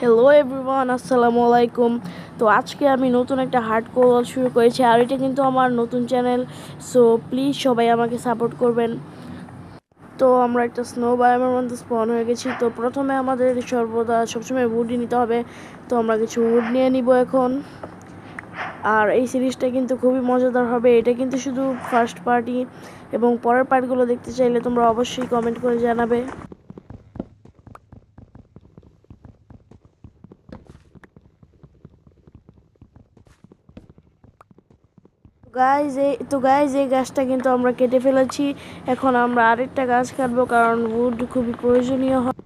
Hello everyone, আসসালামু আলাইকুম। তো আজকে আমি নতুন একটা হার্ড কোর শুরু করেছি, আর এটা কিন্তু আমার নতুন চ্যানেল। সো প্লিজ সবাই আমাকে সাপোর্ট করবেন। তো আমরা একটা স্নো বায়োমের মধ্যে স্পন হয়ে গেছি। তো প্রথমে আমাদের সবসময় উডই নিতে হবে। তো আমরা কিছু উড নিয়ে নিব এখন। আর এই সিরিজটা কিন্তু খুবই মজাদার হবে। এটা কিন্তু শুধু ফার্স্ট পার্টি, এবং পরের পার্টগুলো দেখতে চাইলে তোমরা অবশ্যই কমেন্ট করে জানাবে। গাইজ এই গাছটা কিন্তু আমরা কেটে ফেলেছি। এখন আমরা আরেকটা গাছ কাটবো, কারণ উড খুবই প্রয়োজনীয় হয়।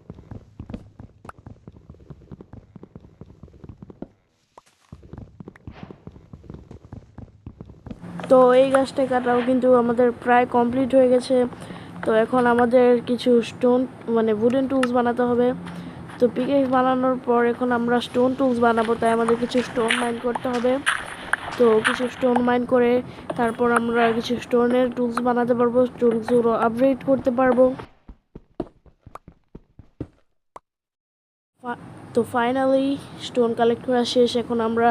তো এই গাছটা কাটাও কিন্তু আমাদের প্রায় কমপ্লিট হয়ে গেছে। তো এখন আমাদের কিছু স্টোন উডেন টুলস বানাতে হবে। তো পিকেক্স বানানোর পর এখন আমরা স্টোন টুলস বানাবো, তাই আমাদের কিছু স্টোন মাইন করতে হবে। তো কিছু স্টোন মাইন করে তারপর আমরা কিছু স্টোনের টুলস বানাতে পারবো, টুলসগুলো আপগ্রেড করতে পারবো। তো ফাইনালি স্টোন কালেক্ট করা শেষ। এখন আমরা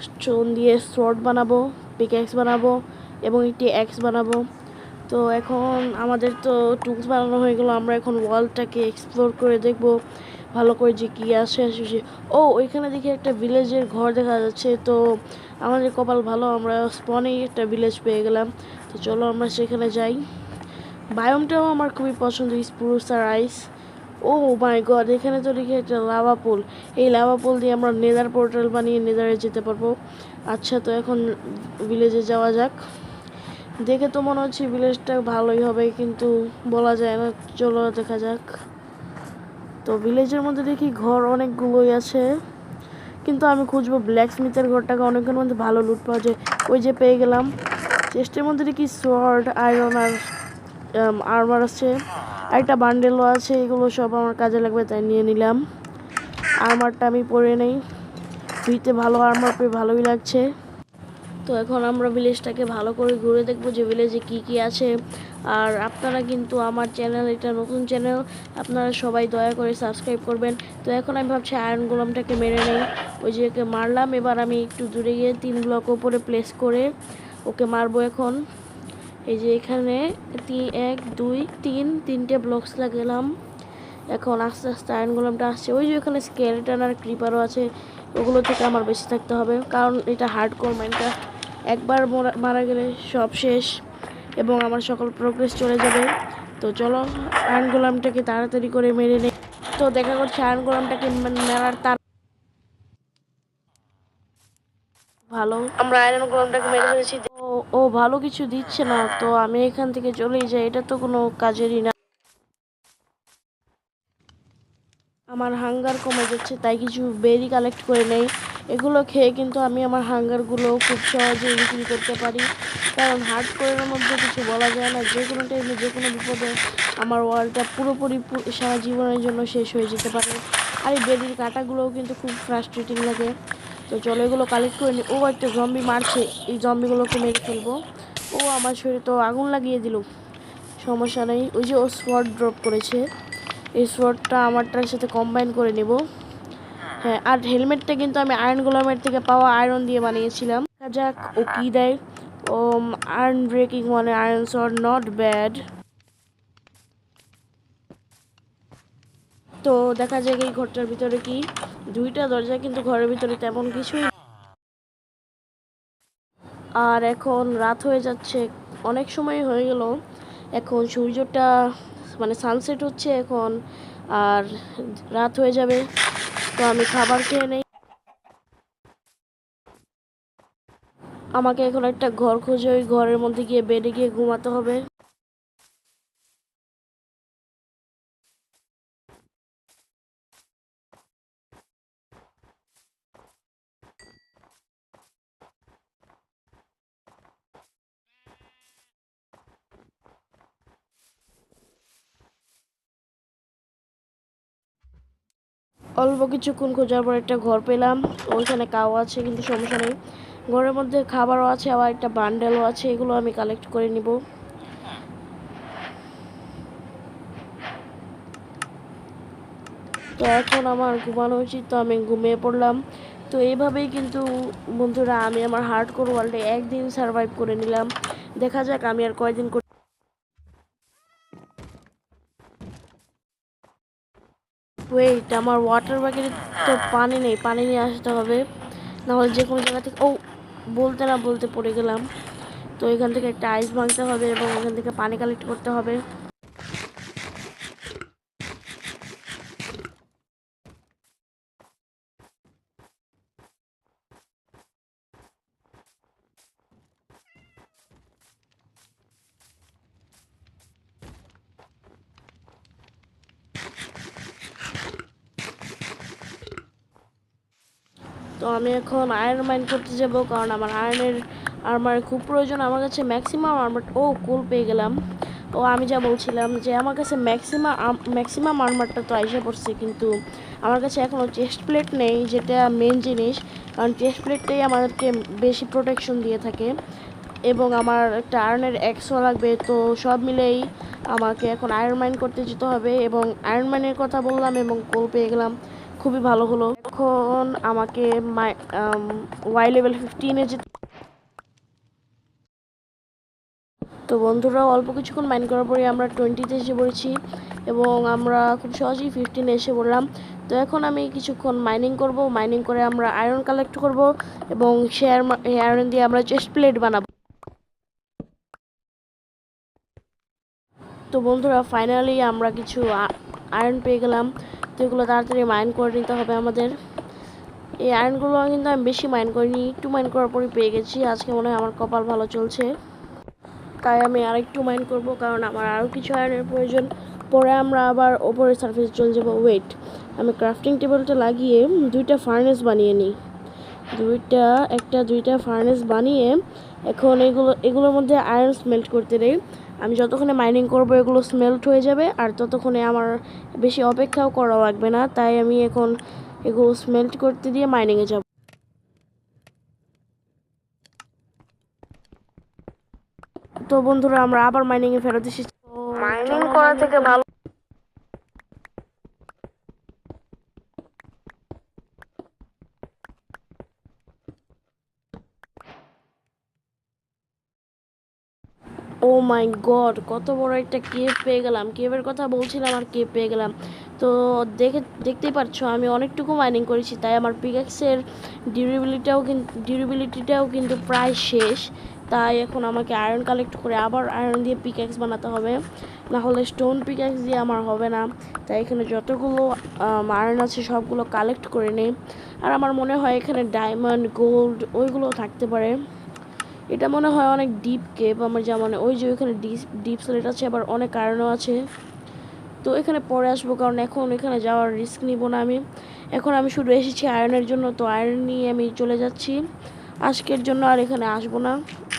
স্টোন দিয়ে শর্ট বানাবো, পিকঅ্যাক্স বানাবো এবং একটি অ্যাক্স বানাবো। তো এখন আমাদের তো টুলস বানানো হয়ে গেলো। আমরা এখন ওয়ালটাকে এক্সপ্লোর করে দেখবো ভালো করে যে কী আসে। ওইখানে দেখি একটা ভিলেজের ঘর দেখা যাচ্ছে। তো আমাদের কপাল ভালো, আমরা স্পনেই একটা ভিলেজ পেয়ে গেলাম। তো চলো আমরা সেখানে যাই। বায়োমটাও আমার খুবই পছন্দ, স্প্রুস আর আইস। ও মাই গড, এখানে তো দেখি একটা লাভা পুল। এই লাভা পুল দিয়ে আমরা নেদার পোর্টাল বানিয়ে নেদারে যেতে পারবো। আচ্ছা, তো এখন ভিলেজে যাওয়া যাক। দেখে তো মনে হচ্ছে ভিলেজটা ভালোই হবে, কিন্তু বলা যায় না। চলো দেখা যাক। তো ভিলেজের মধ্যে দেখি ঘর অনেকগুলোই আছে, কিন্তু আমি খুঁজবো ব্ল্যাক স্মিথের ঘরটাকে। অনেকের মধ্যে ভালো লুট পাওয়া যায়। ওই যে পেয়ে গেলাম। চেস্টের মধ্যে দেখি সোয়ার্ড, আয়রন আর আর্মার আছে। একটা বান্ডেলও আছে। এগুলো সব আমার কাজে লাগবে, তাই নিয়ে নিলাম। আর্মারটা আমি পরে নেই, ফ্রিতে ভালো আর্মার পেয়ে ভালোই লাগছে। তো এখন আমরা ভিলেজটাকে ভালো করে ঘুরে দেখবো যে ভিলেজে কী কী আছে। আর আপনারা কিন্তু আমার চ্যানেল, এটা নতুন চ্যানেল, আপনারা সবাই দয়া করে সাবস্ক্রাইব করবেন। তো এখন আমি ভাবছি আয়রন গোলামটাকে মেরে নেই। ওই যে ওকে মারলাম, এবার আমি একটু দূরে গিয়ে 3 ব্লক ওপরে প্লেস করে ওকে মারবো এখন। এই যে এখানে 1 2 3 তিনটে ব্লকস লাগালাম। এখন আস্তে আস্তে আয়রন গোলামটা আসছে। ওই যে ওখানে স্কেলেটন আর ক্রিপারও আছে। ওগুলো থেকে আমার বেশি থাকতে হবে, কারণ এটা হার্ডকোর মাইনক্রাফট। একবার মারা গেলে সব শেষ এবং আমার সকল প্রোগ্রেস চলে যাবে। তো চলো আয়রন গোলামটাকে তাড়াতাড়ি করে মেরে নেই। তো দেখা করছে আয়রন গোলামটাকে মেরার তার ভালো, আমরা আয়রন গোলামটাকে মেরে ফেলেছি। ও ভালো কিছু দিচ্ছে না, তো আমি এখান থেকে চলেই যাই। এটা তো কোনো কাজেরই না। আমার হাঙ্গার কমে যাচ্ছে, তাই কিছু বেরি কালেক্ট করে নেই। এগুলো খেয়ে কিন্তু আমি আমার হাঙ্গারগুলো খুব সহজেই বিক্রি করতে পারি, কারণ হার্ড কোরের মধ্যে কিছু বলা যায় না। যে কোনো টাইমে যে কোনো বিপদে আমার ওয়ার্ল্ডটা পুরোপুরি সারা জীবনের জন্য শেষ হয়ে যেতে পারে। আর এই বেরির কাঁটাগুলোও কিন্তু খুব ফ্রাস্ট্রেটিং লাগে। তো চলো এগুলো কালেক্ট করে নিই। একটা জম্বি মারছে, এই জম্বিগুলোকে মেরে ফেলবো। আমার শরীরে তো আগুন লাগিয়ে দিল। সমস্যা নেই, ওই যে ও সোয়ার্ড ড্রপ করেছে, এই সোয়ার্ডটা আমারটার সাথে কম্বাইন করে নেব। হ্যাঁ, আর হেলমেটটা কিন্তু আমি আয়রন গোলামের থেকে পাওয়া আয়রন দিয়ে বানিয়েছিলাম। দেখা যাক ও কী দেয়। ও iron breaking iron sword, not bad. তো দেখা যাক এই ঘরটার ভিতরে কি। 2টা দরজা, কিন্তু ঘরের ভিতরে তেমন কিছুই। আর এখন রাত হয়ে যাচ্ছে, অনেক সময় হয়ে গেল। এখন সূর্যটা সানসেট হচ্ছে এখন, আর রাত হয়ে যাবে। তো আমি খাবার খেয়ে নেই। আমাকে এখন একটা ঘর খুঁজে ওই ঘরের মধ্যে গিয়ে বেডে গিয়ে ঘুমাতে হবে। অল্প কিছুক্ষণ খোঁজার পর একটা ঘর পেলাম। ওইখানে কাউ আছে, কিন্তু সমস্যা নেই। ঘরের মধ্যে খাবারও আছে, আবার একটা বান্ডেলও আছে। এগুলো আমি কালেক্ট করে নিব। তো এখন আমার ঘুমানো উচিত, তো আমি ঘুমিয়ে পড়লাম। তো এইভাবেই কিন্তু বন্ধুরা আমি আমার হার্ডকোর ওয়ার্ল্ডে একদিন সার্ভাইভ করে নিলাম। দেখা যাক আমি আর কয়দিন। ওয়েট, আমার ওয়াটার ব্যাগে তো পানি নেই, পানি নিয়ে আসতে হবে, নাহলে যে কোনো জায়গা থেকে বলতে না বলতে পড়ে গেলাম। তো এখান থেকে একটা আইস ভাঙতে হবে এবং এখান থেকে পানি কালেক্ট করতে হবে। তো আমি এখন আয়রন মাইন করতে যাব, কারণ আমার আর্মার খুব প্রয়োজন। আমার কাছে ম্যাক্সিমাম আর্মার কোল পেয়ে গেলাম। আমি যা বলছিলাম যে আমার কাছে ম্যাক্সিমাম আর্মারটা তো আইসা পড়ছে, কিন্তু আমার কাছে এখনও চেস্ট প্লেট নেই, যেটা মেন জিনিস। কারণ চেস্ট প্লেটটাই আমাদেরকে বেশি প্রোটেকশন দিয়ে থাকে, এবং আমার একটা আয়রনের এক্সও লাগবে। তো সব মিলেই আমাকে এখন আয়রন মাইন করতে যেতে হবে, এবং আয়রন মাইনের কথা বললাম এবং কোল পেয়ে গেলাম, খুবই ভালো হলো। এখন আমাকে ওয়াই লেভেল 15-এ যেতে। তো বন্ধুরা অল্প কিছুক্ষণ মাইন করার পরে আমরা 20-তে এসে পড়েছি, এবং আমরা খুব সহজেই 15-এ এসে পড়লাম। তো এখন আমি কিছুক্ষণ মাইনিং করব, মাইনিং করে আমরা আয়রন কালেক্ট করব, এবং সে আয়রন দিয়ে আমরা চেস্ট প্লেট বানাবো। তো বন্ধুরা ফাইনালি আমরা কিছু আয়রন পেয়ে গেলাম। তো এগুলো তাড়াতাড়ি মাইন করে নিতে হবে আমাদের। এই আয়রনগুলো কিন্তু আমি বেশি মাইন করিনি, একটু মাইন করার পরই পেয়ে গেছি। আজকে মনে হয় আমার কপাল ভালো চলছে, তাই আমি আরেকটু মাইন করব, কারণ আমার আরও কিছু আয়রনের প্রয়োজন। পরে আমরা আবার ওপরের সার্ফেসে চলে যাবো। ওয়েট, আমি ক্রাফটিং টেবিলটা লাগিয়ে দুইটা ফার্নেস বানিয়ে নিই। দুইটা ফার্নেস বানিয়ে এখন এগুলোর মধ্যে আয়রন স্মেল্ট করতে নেই। আমি যতক্ষণে মাইনিং করব এগুলো স্মেল্ট হয়ে যাবে, আর ততক্ষণে আমার বেশি অপেক্ষাও করা লাগবে না। তাই আমি এখন এগুলো স্মেল্ট করতে দিয়ে মাইনিংয়ে যাব। তো বন্ধুরা আমরা আবার মাইনিংয়ে ফেরত এসেছি। মাইনিং করা থেকে ভালো। ও মাই গড, কত বড় একটা কেভ পেয়ে গেলাম। কেভের কথা বলছিলাম আর কেভ পেয়ে গেলাম। তো দেখতেই পাচ্ছ আমি অনেকটুকু মাইনিং করেছি, তাই আমার পিক্যাক্সের ডিউরেবিলিটিটাও কিন্তু প্রায় শেষ। তাই এখন আমাকে আয়রন কালেক্ট করে আবার আয়রন দিয়ে পিক্যাক্স বানাতে হবে, না হলে স্টোন পিক্যাক্স দিয়ে আমার হবে না। তাই এখানে যতগুলো আয়রন আছে সবগুলো কালেক্ট করে নেই। আর আমার মনে হয় এখানে ডায়মন্ড, গোল্ড ওইগুলো থাকতে পারে। এটা মনে হয় অনেক ডিপ কেভ আমার যা মনে। ওই যে ওইখানে ডিপ স্লেট আছে, আবার অনেক কারণও আছে। তো এখানে পরে আসবো, কারণ এখন এখানে যাওয়ার রিস্ক নিব না আমি। এখন আমি শুধু এসেছি আয়রনের জন্য, তো আয়রন নিয়ে আমি চলে যাচ্ছি আজকের জন্য। আর এখানে আসবো না,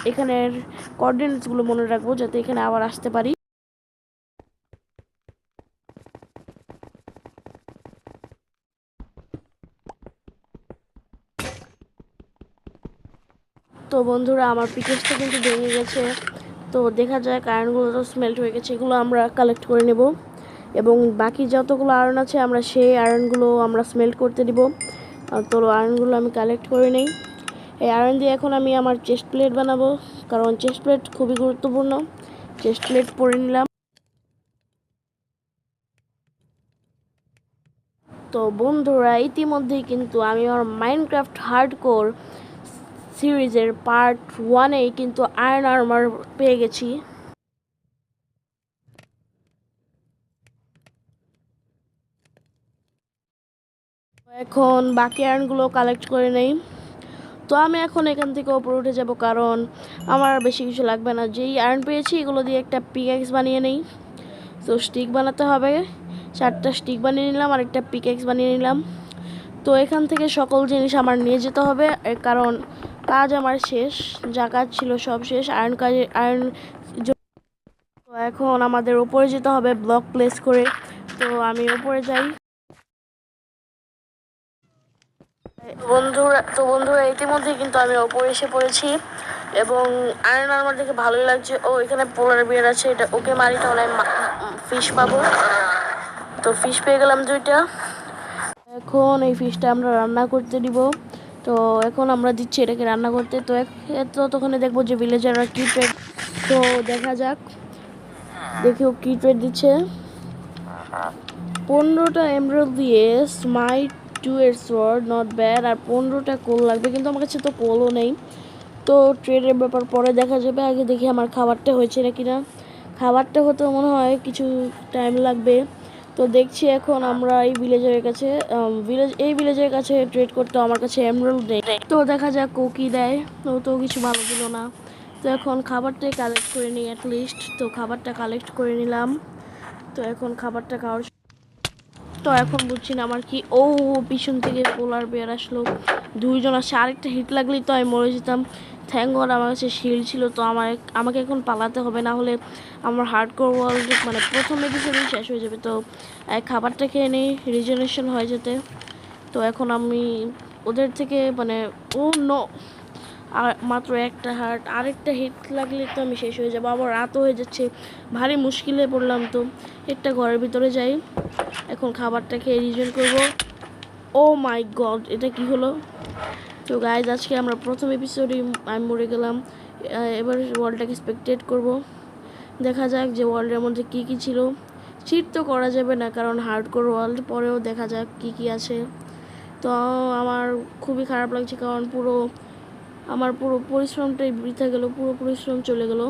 এখানের কোঅর্ডিনেটসগুলো মনে রাখবো যাতে এখানে আবার আসতে পারি। তো বন্ধুরা আমার পিকেসটা কিন্তু ভেঙে গেছে। তো দেখা যায় আয়রনগুলো তো স্মেল্ট হয়ে গেছে, এগুলো আমরা কালেক্ট করে নেব, এবং বাকি যতগুলো আয়রন আছে আমরা সেই আয়রনগুলো আমরা স্মেল্ট করতে দিব। তো আয়রনগুলো আমি কালেক্ট করে নেই। এই আয়রন দিয়ে এখন আমি আমার চেস্ট প্লেট বানাবো, কারণ চেস্ট প্লেট খুবই গুরুত্বপূর্ণ। চেস্ট প্লেট পরে নিলাম। তো বন্ধুরা ইতিমধ্যেই কিন্তু আমি আমার মাইনক্রাফট হার্ডকোর সিরিজের পার্ট 1-এ কিন্তু আয়রন আর্মার পেয়ে গেছি। এখন বাকি আয়রনগুলো কালেক্ট করে নেই। তো আমি এখন এখান থেকে ওপরে উঠে যাব, কারণ আমার বেশি কিছু লাগবে না। যেই আয়রন পেয়েছি এগুলো দিয়ে একটা পিক্যাক্স বানিয়ে নেই। তো স্টিক বানাতে হবে, 4টা স্টিক বানিয়ে নিলাম আর একটা পিক্যাক্স বানিয়ে নিলাম। তো এখান থেকে সকল জিনিস আমার নিয়ে যেতে হবে, কারণ কাজ আমার শেষ, যা কাজ ছিল সব শেষ আয়রন। তো এখন আমাদের উপরে যেতে হবে ব্লক প্লেস করে। তো আমি উপরে যাই। বন্ধুরা ইতিমধ্যে কিন্তু আমি ওপরে এসে পড়েছি, এবং আয়রন আর্মার দেখে ভালোই লাগছে। এখানে পোলার বিয়ার আছে, ওকে মারি তাহলে ফিশ পাবো। তো ফিশ পেয়ে গেলাম 2টা, এখন এই ফিশটা আমরা রান্না করতে দিব। তো এখন আমরা দিচ্ছি এটাকে রান্না করতে। তো ততক্ষণে দেখবো যে ভিলেজাররা কি ট্রেড। তো দেখা যাক, দেখি ও কি ট্রেড দিচ্ছে। 15টা এমরাল্ড দিয়ে স্মাইট 2 এর সোয়ার্ড, নট ব্যাড। আর 15টা কোল লাগবে, কিন্তু আমার কাছে তো কোলও নেই। তো ট্রেডের ব্যাপার পরে দেখা যাবে, আগে দেখি আমার খাবারটা হয়েছে নাকি না। খাবারটা হতে মনে হয় কিছু টাইম লাগবে। তো দেখছি এখন আমরা এই ভিলেজের কাছে ভিলেজের কাছে ট্রেড করতে আমার কাছে এমরাল্ড নেই। তো দেখা যাক ও কি দেয়। ও তো কিছু ভালো দিল না। তো এখন খাবারটাই কালেক্ট করে নিই অ্যাটলিস্ট। তো খাবারটা কালেক্ট করে নিলাম। তো এখন খাবারটা খাওয়ার, তো এখন বুঝছি না আমার কি। ও পিছন থেকে পোলার বেয়ার আসলো, দুইজন আসছে। আরেকটা হিট লাগলেই তো আমি মরে যেতাম। থ্যাঙ্ক গড আমার কাছে শিল্ড ছিল। তো আমাকে এখন পালাতে হবে, না হলে আমার হার্ডকোর ওয়ার্ল্ড মানে প্রথম এপিসোডেই শেষ হয়ে যাবে। তো খাবারটা খেয়ে নিই রিজেনারেশন হয়ে যেতে। তো এখন আমি ওদের থেকে মানে ও নো, আর মাত্র একটা হার্ট, আরেকটা হিট লাগলে তো আমি শেষ হয়ে যাবো। আবার রাতও হয়ে যাচ্ছে, ভারী মুশকিলে পড়লাম। তো একটা ঘরের ভিতরে যাই, এখন খাবারটা খেয়ে রিজেন করব। ও মাই গড, এটা কি হলো? তো গাইজ আজকে আমরা প্রথম এপিসোডে আমি মরে গেলাম। এবার ওয়ার্ল্ডটাকে স্পেকটেট করব, দেখা যাক যে ওয়ার্ল্ডের মধ্যে কি কি ছিল। চিট তো করা যাবে না কারণ হার্ডকোর ওয়ার্ল্ড, পরেও দেখা যাক কি কি আছে। তো আমার খুবই খারাপ লাগছে কারণ আমার পুরো পরিশ্রমটাই বৃথা গেল, পুরো পরিশ্রম চলে গেল।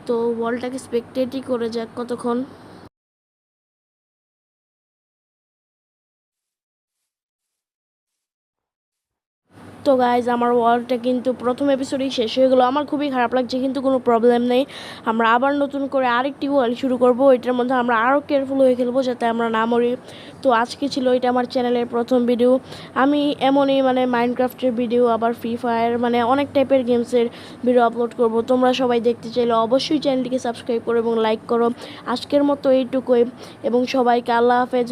তো ওয়ার্ল্ডটাকে স্পেকটেটই করে যাক কতক্ষণ। তো গাইজ আমার ওয়ার্ল্ডটা কিন্তু প্রথম এপিসোডেই শেষ হয়ে গেলো। আমার খুবই খারাপ লাগছে, কিন্তু কোনো প্রবলেম নেই। আমরা আবার নতুন করে আরেকটি ওয়ার্ল্ড শুরু করব। এটার মধ্যে আমরা আরও কেয়ারফুল হয়ে খেলবো যাতে আমরা না মরি। তো আজকে ছিল এটা আমার চ্যানেলের প্রথম ভিডিও। আমি এমনই মানে মাইনক্রাফটের ভিডিও, আবার ফ্রি ফায়ার, মানে অনেক টাইপের গেমসের ভিডিও আপলোড করব। তোমরা সবাই দেখতে চাইলে অবশ্যই চ্যানেলটিকে সাবস্ক্রাইব করো এবং লাইক করো। আজকের মতো এইটুকুই, এবং সবাইকে আল্লাহ হাফেজ।